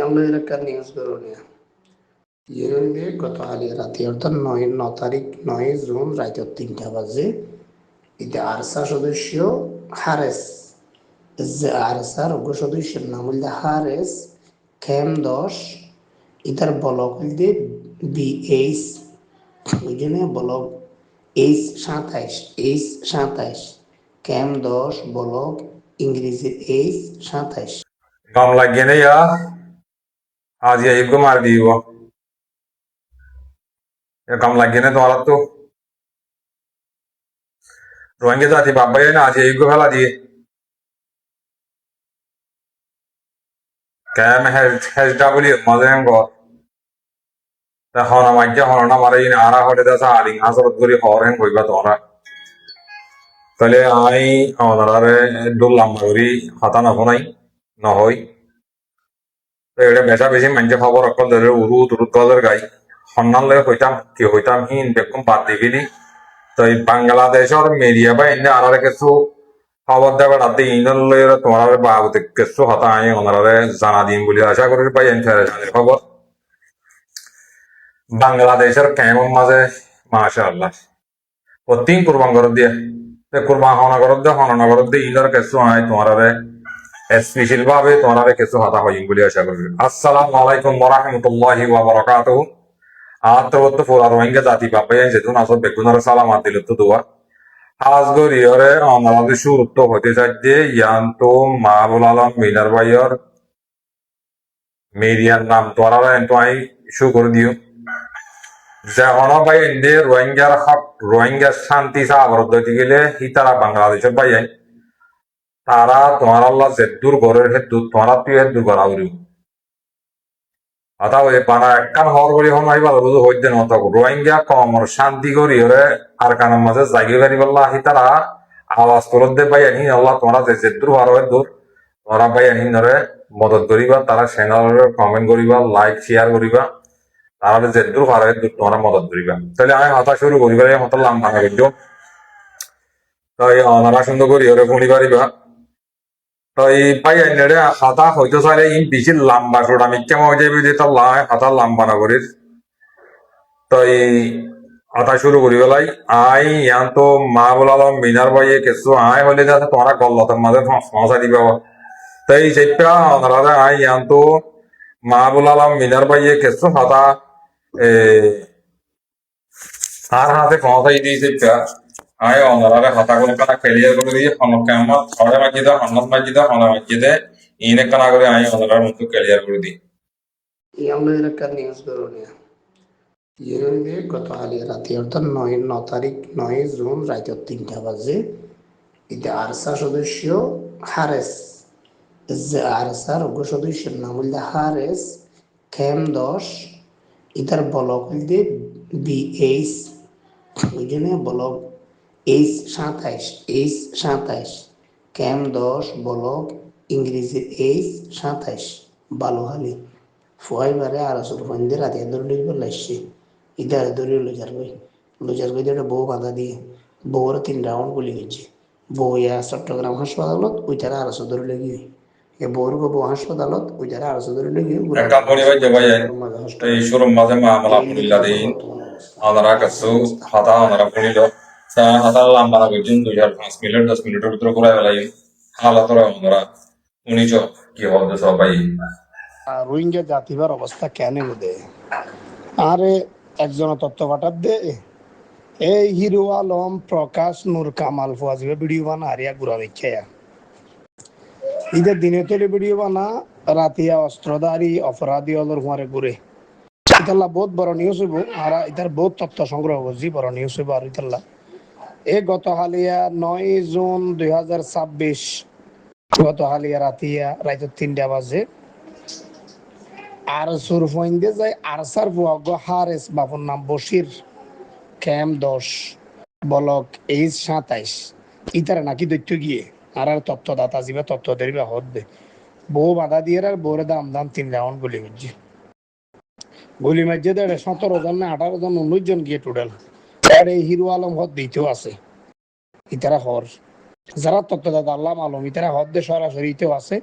আমাদের একটা নিউজ বেরোনে ইউএনএ গতকাল রাতে অর্থাৎ 9 জুন রাত 3টা বাজে এতে আরসা সদস্য হারেস যে আরসার অজ্ঞ সদস্যের নাম হল হারেস খেম 10 ইতার ব্লক হইতে বিএইচ ওইখানে ব্লক এইচ 27 খেম 10 ব্লক ইংরেজি এইচ 27 Gam laggene ya आज ये को मार दी वो ये गम laggene तुम्हारा तो रोएंगे जाती बाबा ये ना आज ये को फैला दिए क्या मैं हैज डब्ल्यू मजे को তা হন মাইকে হন আমার এই আরা হতে দাসা আলিং আসরত করি হরেন কইবা তোরা তাহলে আই অনারে দুল্লাম করি হাতা না ফনাই নহই তো এটা বেশা বেশি মানছে খবর অকল ধরে উরু তুরু কলের গাই সন্ধান লয়ে হইতাম হিন বেকুম বাদ দিবিলি তো এই বাংলাদেশের মিডিয়া বা এনে আরারে কিছু খবর দেবে রাতে ইনল লয়ে তোমার বাবুতে কিছু হতা আই ওনারে জানা দিন বলে আশা করি পাই জানির খবর বাংলাদেশের কেমন মাঝে মাশাআল্লাহ প্রতিদিন কুরবান করে দিয়ে কুরবান হনা করত দিয়ে ইনর কিছু আই তোমারে স্পেশাল ভাবে তোমারে কিছু হতা হইম বলে আশা করি আসসালামু আলাইকুম ওয়া রাহমাতুল্লাহি ওয়া বারাকাতুহু আত্মবত ফুরা রোহিঙ্গা জাতি বাপে যেতুন আসল বেগুনার সালামাত দিল তো দোয়া আজ গরিয়রে আমাদের শুরুত্ব হতে চাইছে ইয়ান্ত মাহবুল আলম মিনার ভাইয়র মেরিয়ার নাম তোরা এন্ত আই শু করে দিও যে হন ভাই এনে রোহিঙ্গার হক রোহিঙ্গার শান্তি সাবরত দিতে গেলে হিতারা বাংলাদেশের ভাই তারা তোমার আল্লাহ জেদ্দুর গরের হেতু তোমারা তুই হেদ্দুর গড়া করিব অথা ওই পানা একখান হর করি হন আইবা বুঝু হইতে নত রোহিঙ্গা কমর শান্তি করি ওরে আর কানের মাঝে জাগি গাড়ি বললা আহি তারা আওয়াজ করত দে ভাই আনি আল্লাহ তোমরা যে জেদ্দুর হর দূর তোমরা ভাই আনি নরে মদত করিবা তারা চ্যানেলের কমেন্ট করিবা লাইক শেয়ার করিবা তারা জেদ্দুর হর দূর তোমরা মদত করিবা তাহলে আমি হতা শুরু করিবা হতা লাম্বা করছো তাই অনারা সুন্দর করি ওরে ফুনি পারিবা তাই পাই আইনারে হাতা হয়তো চাইলে ইন বেশি লাম্বা ছোট আমি কেমন যাইবে যে তার হাতা লাম্বা না করির তাই হাতা শুরু করি বেলাই আই ইয়ান তো মা বলালাম মিনার ভাইয়ে কিছু আয় হলে যাতে তোমরা গল্লতের মাঝে ফসা দিবা তাই সেটা ওনারা আই ইয়ান তো মা বলালাম মিনার ভাইয়ে কিছু হাতা আর হাতে ফসাই দিয়েছে আয় ওনারা হাতা কোনো কানা ক্লিয়ার করে দিয়ে হনকে আমার ছড়ে মাঝিদা হন্নত মাঝিদা হনা মাঝিদে ইনে কানা করে আয় ওনারা মতো ক্লিয়ার করে দিই আমাদের একটা নিউজ বেরোনে ইউএনএ গতকাল রাতে অর্থাৎ 9 জুন রাত 3টা বাজে এতে আরসা সদস্য হারেস যে আরসার অজ্ঞ সদস্যের নাম হল হারেস খেম 10 ইতার ব্লক হইতে বিএইচ ওইখানে ব্লক এইচ 27 খেম 10 ব্লক ইংরেজি এইচ 27 বালুহালি ফুয়াইবারে আরসুর ফন্দে রাতে ধরে লাগছে ইদার ধরে লুজার গই একটা বউ বাঁধা দিয়ে বউর 3 রাউন্ড গুলি গেছে বউ ইয়া চট্টগ্রাম হাসপাতালত ওইটারা আরসু ধরে লেগে বউর বউ হাসপাতালত ওইটারা আরসু ধরে লেগে একটা পরিবার যে ভাই এই শুরুর মাঝে মামলা পুনিলা দিন ওনারা কাছে হাতা ওনারা পুনিল হাতা লম্বা করছেন 2.5 মিনিট 10 মিনিটের ভিতরে ঘুরাই বেলাই হালাতরা ওনারা উনিশ কি হবে সবাই রোহিঙ্গা জাতিবার অবস্থা কেন বোধে আরে একজন তত্ত্ব পাঠার দে এই হিরো আলম প্রকাশ নূর কামাল ফুয়াজিবে ভিডিও বানা হারিয়া গুড়া দেখে ঈদের দিনে তৈরি ভিডিও বানা রাতিয়া অস্ত্রধারী অপরাধী অলর হুয়ারে ঘুরে ইতাল্লা বহুত বড় নিউজ হইব আর ইতার বহুত তথ্য সংগ্রহ করছি বড় নিউজ হইব আর ইতাল্লা গত হালিয়া 9 জুন 2026 গত হালিয়া রাতিয়া রাত 3টা বাজে আর সুরফইন্দে যায় আরসার বুয়াগ হারেস বাপুর নাম বশির খেম 10 ব্লক এইচ 27 ইতারা নাকি দৈত্য গিয়ে আর তত্ত্বদাতা যাবে তত্ত্ব দেরিবা হদ্দে বউ বাধা দিয়ে আর বউরে দাম 3 রাউন্ড গুলি মারছে 17 জন না 18 জন 19 জন গিয়ে টোটাল আর এই হিরো আলম হদ দিতেও আছে ইতারা হর যারা তত্ত্বদাতা আল্লাহ আলম ইতারা হদ্দে সরাসরি ইতেও আছে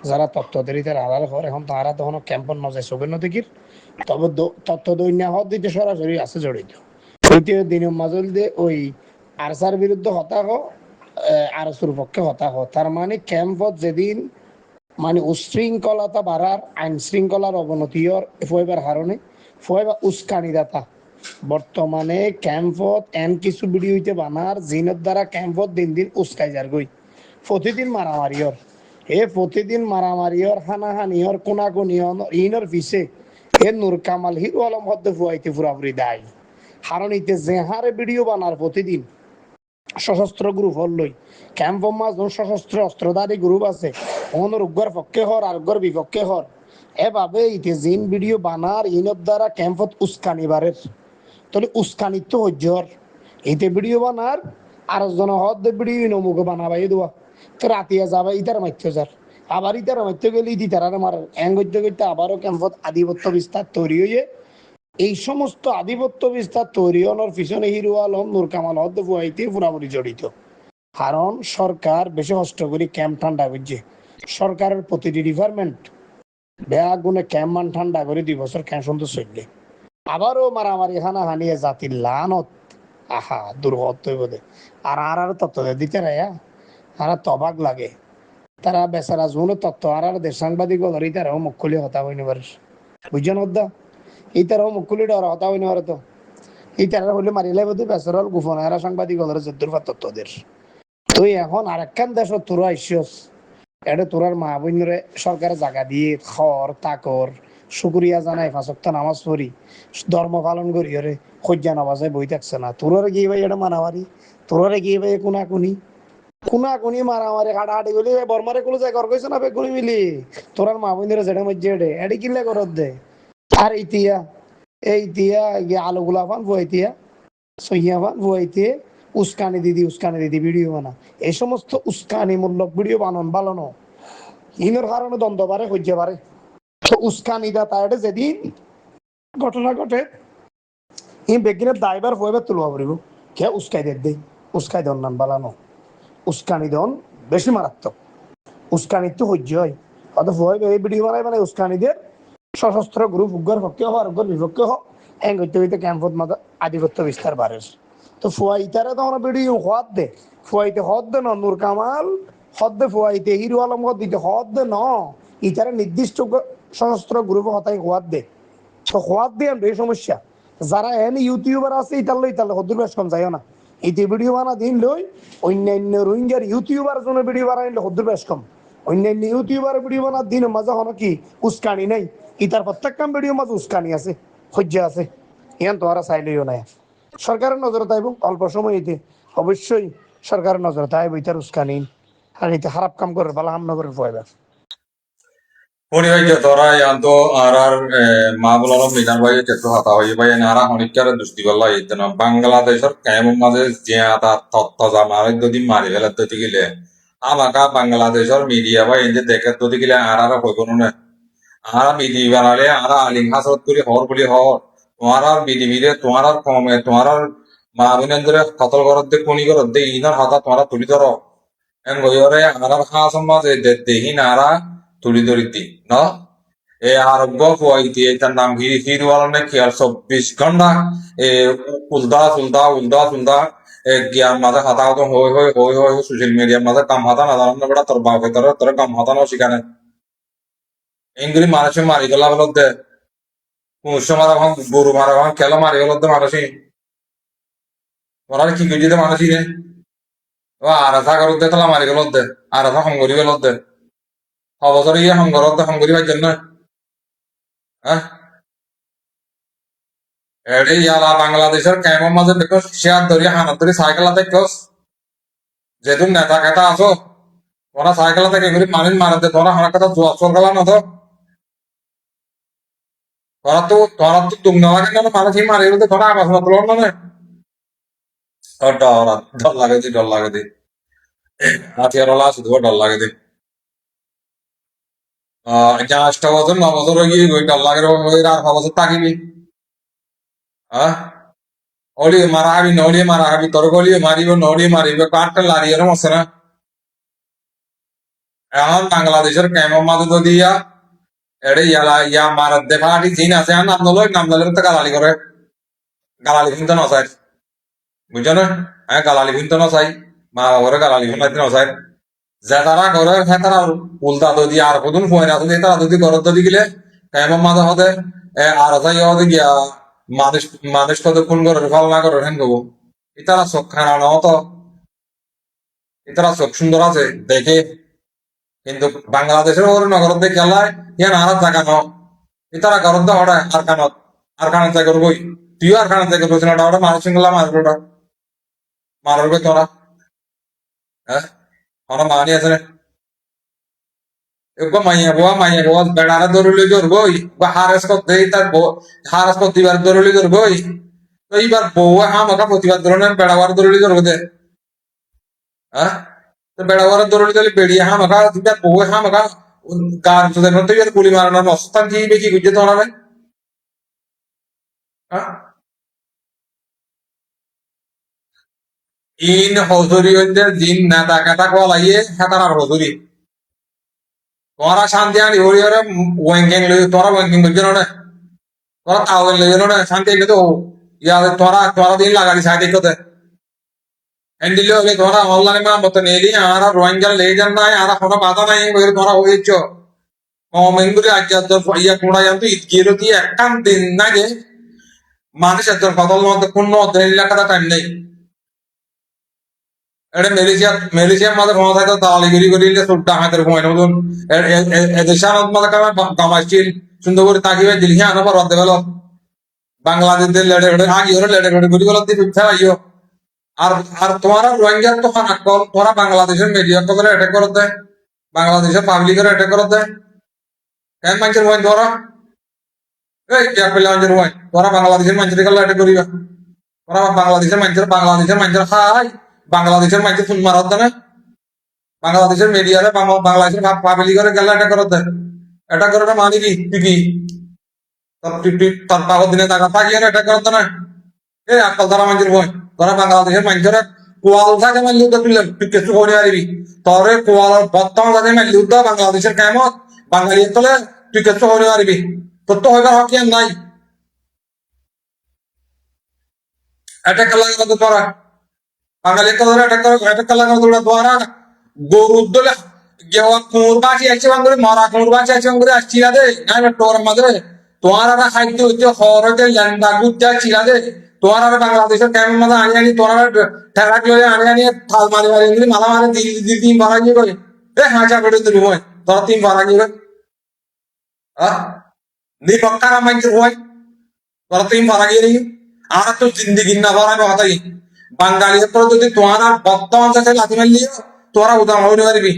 যারা তত্ত্ব দেরি তার আড়াল ঘর এখন তারা তখন ক্যাম্পন নজায় চোখের নদীকির তবে তত্ত্ব দৈন্য হদ দিতে সরাসরি আছে জড়িত তৃতীয় দিনের মাজল দিয়ে ওই আরসার বিরুদ্ধে হতাহ আরসুর পক্ষে হতাহ তার মানে ক্যাম্পত যেদিন মানে উশৃঙ্খলতা বাড়ার আইন শৃঙ্খলার অবনতির ফয়বার হারণে ফয়বা উস্কানিদাতা বর্তমানে ক্যাম্পত এন কিছু ভিডিও হইতে বানার জিনের দ্বারা ক্যাম্পত দিন দিন উস্কাই যার গই প্রতিদিন মারামারিয়র প্রতিদিন মারামারিয়র হানাহানিয়র কোনাকুনিয়র ইনর পিছে নূর কামাল হিরো আলম হদ্দে ফুয়াইতে পুরাপুরি দায় হারণ ইতে যে হারে ভিডিও বানার প্রতিদিন সশস্ত্র গ্রুপ হলই ক্যাম্প মাস সশস্ত্র অস্ত্রধারী গ্রুপ আছে ওনার উগ্র পক্ষে হর আর উগ্র বিপক্ষে হর এভাবে ইতে জিন ভিডিও বানার ইনর দ্বারা ক্যাম্পত উস্কানিবারের তাহলে উস্কানিত তো হজ্জর ইতে ভিডিও বানার আর জন হদ ভিডিও নমুকে বানাবাই দেওয়া তো রাতিয়া যাবা ইতার মাত্য যার আবার ইতার মাত্য গেলে ইতি তারা মার এং করতে করতে আবারও ক্যাম্পত আধিপত্য বিস্তার তৈরি হয়ে এই সমস্ত আধিপত্য বিস্তার তৈরি হওয়ার পিছনে হিরো আলম নূর কামাল হদ্দ ফুয়াইতে পুরাপুরি জড়িত কারণ সরকার বেশি কষ্ট করে ক্যাম্প ঠান্ডা করছে সরকারের প্রতিটি ডিপার্টমেন্ট বেয়া গুণে ক্যাম্প মান ঠান্ডা করে 2 বছর ক্যাম্প সুন্দর চললে আবারও মারামারি হানাহানি জাতির লানত আহা দুর্গত বোধে আর তত্ত্ব দিতে রায়া আর তবাক লাগে তারা বেচারা জুন তত্ত্ব আর দেশ সাংবাদিক ধরি তারাও মুখ খুলে হতা হইনি পারিস বুঝছেন হদ্দা এই তারাও মুখ খুলে ডর হতা হইনি পারে তো এই তারা হলে মারিলে বোধ বেচারাল গোপন এরা সাংবাদিক ধরে যদ্দুর তত্ত্বদের তুই এখন আরেকখান দেশ তোরা আইসস এটা তোরার মা বোনরে সরকার জায়গা দিয়ে খর তাকর শুক্রিয়া জানাই ফাঁসক্ত নামাজ পড়ি ধর্ম পালন করি ওরে সজ্জা নামাজে বই থাকছে না তোরারে গিয়ে ভাই এটা মানামারি তোরারে গিয়ে ভাই কোনাকুনি মারামারি হাঁটাহাঁটি গলি বর্মারে কোনো জায়গা কইছে না বেগুনি মিলি তোরার মা বোনরে যেটা মধ্যে এডে এডি কিনলে করত দে আর এই তিয়া আলু গুলাফান বুয়াইতিয়া সহিয়াফান বুয়াইতে উস্কানি দিদি ভিডিও বানা এই সমস্ত উস্কানি মূলক ভিডিও বানানো ইনোর কারণে দ্বন্দ্ব বাড়ে হইতে পারে তো উস্কানি দা তাই যেদিন ঘটনা ঘটে এই বেগিনের দায়বার হইবে তুলবা পারিব কে উস্কাই দন নান বালানো উস্কানি দন বেশি মারাত্মক উস্কানি তো হইতে হয় অত ভয় এই ভিডিও বানাই মানে উস্কানিদের সশস্ত্র গ্রুপ উগ্র পক্ষে হোক আর উগ্র বিপক্ষে হোক এং হইতে হইতে ক্যাম্পত মাথা আধিপত্য বিস্তার বাড়ে তো ফুয়াইতারে তখন ভিডিও হদ দে ফুয়াইতে হদ দে ন নূর কামাল হদ দে ফুয়াইতে হিরো আলম হদ দিতে হদ দে ন ইতারে নির্দিষ্ট সশস্ত্র গ্রুপ হতাই হওয়ার দে তো হওয়ার দিয়ে এই সমস্যা যারা এন ইউটিউবার আছে ইতালে হদ্দুর বেশ কম যাইও না ইতি ভিডিও বানা দিন লই অন্যান্য রোহিঙ্গার ইউটিউবার জন্য ভিডিও বানাইলে হদ্দুর বেশ কম অন্যান্য ইউটিউবার ভিডিও বানার দিন মাঝে হন কি উস্কানি নাই ইতার প্রত্যেকটা ভিডিও মাঝে উস্কানি আছে হজ্জা আছে ইয়ান তোরা চাইলেও নাই সরকারের নজরে তাইব অল্প সময় এতে অবশ্যই সরকারের নজরে তাইব ইতার উস্কানি আর এতে খারাপ কাম করে ভালো হাম নগরের পয়বা পরিবাইকে তোরা ইয়ান্ত আর মা বলার মিজান ভাই চেতু হাতা হই ভাই নারা হনিকার দৃষ্টি গল্লা ইতনা বাংলাদেশের কায়েম মাঝে জিয়া তা তত্ত্ব জামারে যদি মারি ফেলে তো গিলে আমাকা বাংলাদেশের মিডিয়া ভাই এনে দেখে তো গিলে আর হইব না আর মিডিয়া বানালে আর আলিম হাসরত করি হর বলি হর তোমার আর বিধিবিধে তোমার আর কমে তোমার আর মা বোনের ধরে কতল করত দে কোনি করত দে ইনার হাতা তোমার তুলি ধরো এন গইরে আর হাসন মাঝে দেহি নারা তুলি ধরিতি ন এ আরোগ্য ফুয়াইতি এটার নাম হিরওয়ালনে কি আর 24 ঘন্টা এ উল্দা জ্ঞান মাঝে হাতা হতো হই সোশ্যাল মিডিয়ার মাঝে কাম হাতা না জানো বেটা তোর বাপে তোর কাম হাতা না শিখানে এগুলি মানুষে মারি গেলা বলত দে পুষ্য মারা ভাঙ গরু মারা ভাঙ খেলা মারি গেলত দে মানুষই ওরা কি গেছি দে মানুষই রে ও আর আশা করত দে তালা মারি গেলত দে আর আশা সংগরি গেলত দে অবসর ইয়ে সংগরত দে সংগরি ভাই জন্য হ্যাঁ এডে ইয়ালা বাংলাদেশের কেমন মাঝে দেখো শেয়ার ধরি হানত ধরি সাইকেল দেখো যেহেতু নেতা কেতা আছো তোরা সাইকেল থেকে এগুলি মানুষ মারাতে তোরা আমার কথা জোয়াব সরকার না তো তোরা তো তুমি না লাগে না মানুষই মারি বলতে তোরা আবাস না তোর না ডর লাগে দি হাতিয়ার ওলা শুধু ডর লাগে দি যা 8 বছর 9 বছর হয়ে গিয়ে ডর লাগে ওই আর 6 বছর থাকিবি হ্যাঁ ওলি মারা হাবি নলি মারা হাবি তোর গলি মারিব নলি মারিব কাঠটা লারিয়ে মরছে না এখন বাংলাদেশের কেমন মাঝে যদি এটা ইয়া মারাত দেখা জিন আছে নাম নলের তো গালালি করে গালালি কিন্তু নসাই বুঝছো না হ্যাঁ গালালি কিন্তু নসাই মা বাবারে গালালি কিন্তু নসাই যে তারা করে হ্যাঁ তারা উল্টা যদি আর কদিন ফোন আছে তারা যদি ঘর যদি গেলে কেমন মাঝে হতে আর তাই হতে গিয়া মানুষ মানুষ কতক্ষণ করে ফল না করে হ্যাঁ গো ইতারা চোখ খানা তো ইতারা চোখ সুন্দর আছে দেখে কিন্তু বাংলাদেশের ওর নগর দিয়ে খেলায় ইয়ান আর জায়গা ন ইতারা ঘর দিয়ে হঠাৎ আর কানত জায়গা করবই তুইও আর কানত জায়গা করছিস না ওটা মানুষ সিঙ্গলা মারবে মারবে তোরা হ্যাঁ আমার মানি আছে না একবার মাইয়া বুয়া বেড়ারা দৌড়লে ধরবই বা হারেস করতে তার হারেস প্রতিবার দৌড়লে ধরবই তো এইবার বউ আমাকে প্রতিবার ধরনের বেড়াবার দৌড়লে ধরবো দে হ্যাঁ তো বেড়াবার দৌড়লে দিলে বেড়িয়ে হামাকা বউ হামাকা গান তোদের মধ্যে গুলি মারানোর অবস্থান কি বেশি বুঝতে তোরা হ্যাঁ ইন হজুরি হইতে জিন নেতা কেতা কলাইয়ে হেতার হজুরি তোরা শান্তি আনি হরি হরে ওয়েঙ্কিং লই তোরা ওয়েঙ্কিং বুঝছো না তোরা তাওয়েন লই না শান্তি কিন্তু ইয়া তোরা তোরা দিন লাগালি সাইডে কোতে এন্ডিলে হবে তোরা অনলাইনে মা মত নেলি আর রোহিঙ্গা লে যান নাই আর কোনো বাধা নাই বলে তোরা হইছো মেঙ্গুরি আজ্ঞা তো ইয়া কোড়া জানতো ইতকিরো দিয়ে একখান দিন নাগে মানুষ একজন কতল মধ্যে পূর্ণ দেড় লাখ টাইম নেই এটা মালেশিয়ার মাঝে ক্ষমতা থাকতো দালালিগিরি করিলে সুট্টা হাতের ঘুমাই নতুন এদেশের মাঝে কামে গামাইছিল সুন্দর করে তাকিয়ে দিলি হ্যাঁ আনো পর দেবেল বাংলাদেশের লেডে লেডে আগে ওরা লেডে লেডে গুলি গুলো দিয়ে পিঠা আইও আর আর তোমারা রোহিঙ্গা তো খানাক তোরা বাংলাদেশের মিডিয়া তো করে অ্যাটাক করতে বাংলাদেশের পাবলিকের অ্যাটাক করতে কেন মানুষের হয় তোরা এই কে পেলে মানুষের হয় তোরা বাংলাদেশের মানুষের গেলে অ্যাটাক করিবা তোরা বাংলাদেশের মানুষের খাই বাংলাদেশের মানুষের ফোন মারাত না বাংলাদেশের মিডিয়ারে বাংলাদেশের পাবলিকের গেলে অ্যাটাক করতে অ্যাটাক করাটা মানে কি তুই কি তার পাগল দিনে টাকা থাকিয়ে অ্যাটাক করতে না এই আকাল তারা মানুষের ভয় তোরা বাংলাদেশের মানুষের কোয়াল থাকে মানলে তুই কিছু করে আসবি তোরে কোয়াল বর্তমান থাকে মানলে বাংলাদেশের কেমন বাঙালি তলে তুই কিছু করে আসবি তোর তো হইবার হক নাই অ্যাটাক লাগে তোরা বাঙালি তলে অ্যাটাক লাগে তোরা গরুর দলে গেওয়া কুমুর বাঁচি আছে বাঙ্গুরি মরা কুমুর বাঁচি আছে বাঙ্গুরি আসছি দে না তোর মাঝে তোমার আর খাদ্য হচ্ছে হরতে ল্যান্ডা গুজ্জা ছিলা দে তোমার আর বাংলাদেশের কেমন মাঝে আনি তোমার ঠেলাক লয়ে আনি থাল মারি মারি এমনি মাথা মারে তিন ভাড়া গিয়ে করে এ হাঁচা করে দিবি হয় তোরা তিন ভাড়া গিয়ে হ্যাঁ নি পক্কা মাইন্সের হয় তোরা তিন ভাড়া গিয়ে নি আর তো জিন্দিগি না ভাড়া কথাই বাঙালি যদি তোমার আর বর্তমান সাথে লাথি মারলি তোরা উদাহরণ হইতে পারবি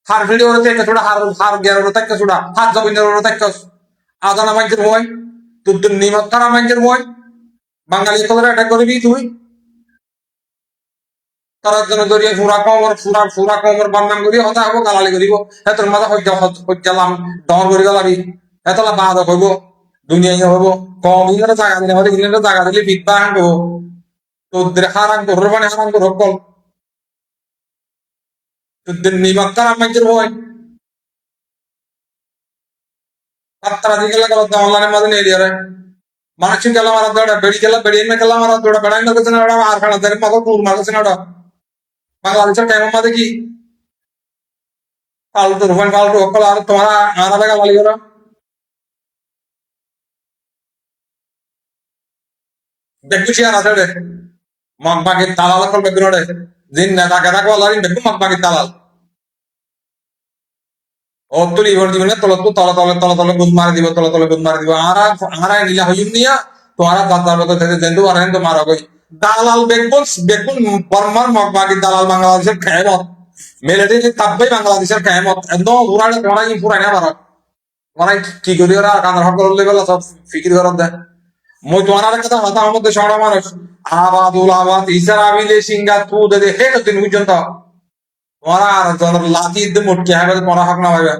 হার ভিডিও থেকে ছোড়া হার গেরো থেকে ছোড়া হাত জমিনের থেকে আদানা মাইন্সের হয় তোর নিমত তারা মাইন্সের হয় বাঙালি তোরা অ্যাটাক করবি তুই তারা জন্য জড়িয়ে ফুরা কমর বান্নাম করি হতা হবো গালালি করিব হেতর মাথা হজ্জালাম ডর করে গেলাবি হেতলা বাদ হইব দুনিয়ায় হইব কম ইংরেজ জায়গা দিলে হলে ইংরেজ জায়গা দিলে বিদ্যা আনবো তোদের হারান করবে মানে হারান করব কল তোদের নিমত তারা মাইন্সের হয় তারা দিকে লাগলো অনলাইনের মাঝে নিয়ে দিয়ে মানুষ গেলাম আর দৌড়া বেড়ি গেলাম বেড়িয়ে না গেলাম আর দৌড়া বেড়াই না করছে না ওরা আর খানা দেয় মতো টুর মারছে না ওরা বাংলাদেশের কেমন মাঝে কি ফালতু রুফান ফালতু অকল আর তোমার আনা লাগা মালি ওরা দেখুছি আর আছে মগ বাগির দালাল কল বেগুনড়ে দিন না তাকে তাকে বলারি দেখু মগ বাগির দালাল ও তুলি ইভর দিবে না তলে গুদ মারি দিব তলে গুদ মারি দিব আর নীলা হইম নিয়া তোমারা দাদার মতো থেকে জেন্দু আর হেন তো মারা কই দালাল বেগুন বর্মার মগবাগি দালাল বাংলাদেশের খেমত মেলেটে তাব্বাই বাংলাদেশের খেমত একদম পুরাটা তোমরা কি পুরাই না পারো তোমরা কি করি ওরা কানার হক করলে গেল সব ফিকির করত দে মই তোমার কথা কথা আমার মধ্যে সড়া মানুষ আবাদ ইসার আবিলে সিঙ্গা তু দে হে দিন পর্যন্ত তোমরা আর লাতি মোটকে হবে তোমরা হক না ভাবে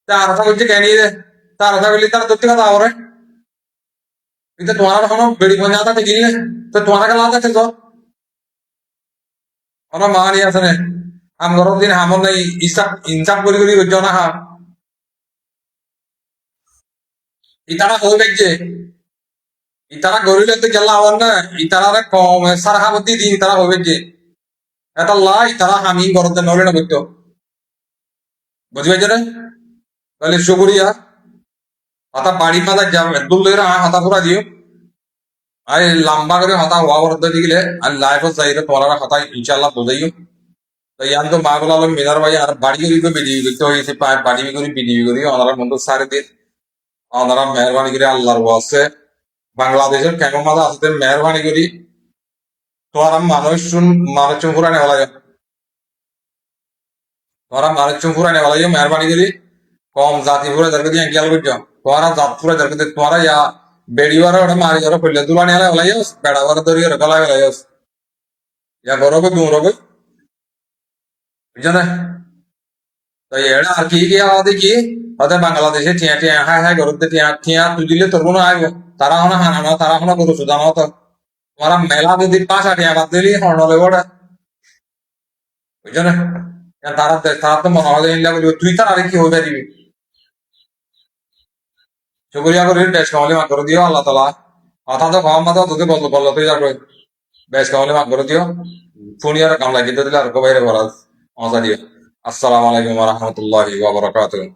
তার কথা বলছে কেন রে তার কথা বললি তার সত্যি কথা হবে কিন্তু তোমার কোনো বেড়ি পঞ্চায়েত দেখিলি তো তোমার কাছে লাভ আছে তো আমার মা নিয়ে আসে আমগর দিন হামল নাই ইসাব ইনসাফ করি করি করছো না হা ইতারা হইবে যে ইতারা গরিলে তো গেলা হওয়ার না ইতারা কম সারাহাবতি দিন ইতারা হইবে যে এটা লাই ইতারা হামি গরতে নলে না করতো বুঝি পাইছে না তাহলে শুকরিয়া হাতা বাড়ি মাথা যাবে দুলের হাতা পুরা দিও আই লম্বা করে হাতা হওয়া বরদ দিলে আর লাইফ যাইরে তোমার হাতা ইনশাআল্লাহ বুঝাইও তো ইয়ান তো মাগুল আলম মিনার ভাই আর বাড়ি করি বিডিবি করতে হয়েছে বাড়ি করি বিডিবি করি ওনারা বন্ধু সারে দিয়ে ওনারা মেহরবানি করে আল্লাহর ওয়াসে বাংলাদেশের কেমন মাথা আসতে মেহরবানি করি তোমার মানুষ পুরানে বলা যায় তোমার মানুষ পুরানে বলা যায় মেহরবানি করি কম জাতি পুরা দরকার দিয়ে গেল বুঝছো তোমার জাত পুরা দরকার দিয়ে তোমার ইয়া বেড়িওয়ারা ওটা মারি ওরা করলে দুলানি হলে বলা যাস বেড়া ওরা ধরি ওরা গলা বলা যাস ইয়া গরবে দুমরবে বুঝছো না তো এটা আর কি আমাদের কি ওদের বাংলাদেশে টিয়া টিয়া হ্যাঁ হ্যাঁ গরুতে টিয়া টিয়া তুই দিলে তোর কোনো আইব তারা হনা হানানো তারা হনা গরু সুদানো তো তোমার মেলা যদি 5-8 বাদ দিলি হনলে ওটা বুঝছো না তারা তারা তো মনে হয় ইল্লা বলবে তুই তার আরে কি হয়ে দিবি শুকরিয়া করে বেশ কামলে মাক করে দিও আল্লাহ তাআলা কথা তো কম মাথা তোকে বল বল তুই যাবে বেশ কামলে মাক করে দিও ফুনিয়ার কাম লাগিয়ে দিলে আর কো বাইরে বলাস মজা দিও আসসালামু আলাইকুম ওয়া রাহমাতুল্লাহি ওয়া বারাকাতুহু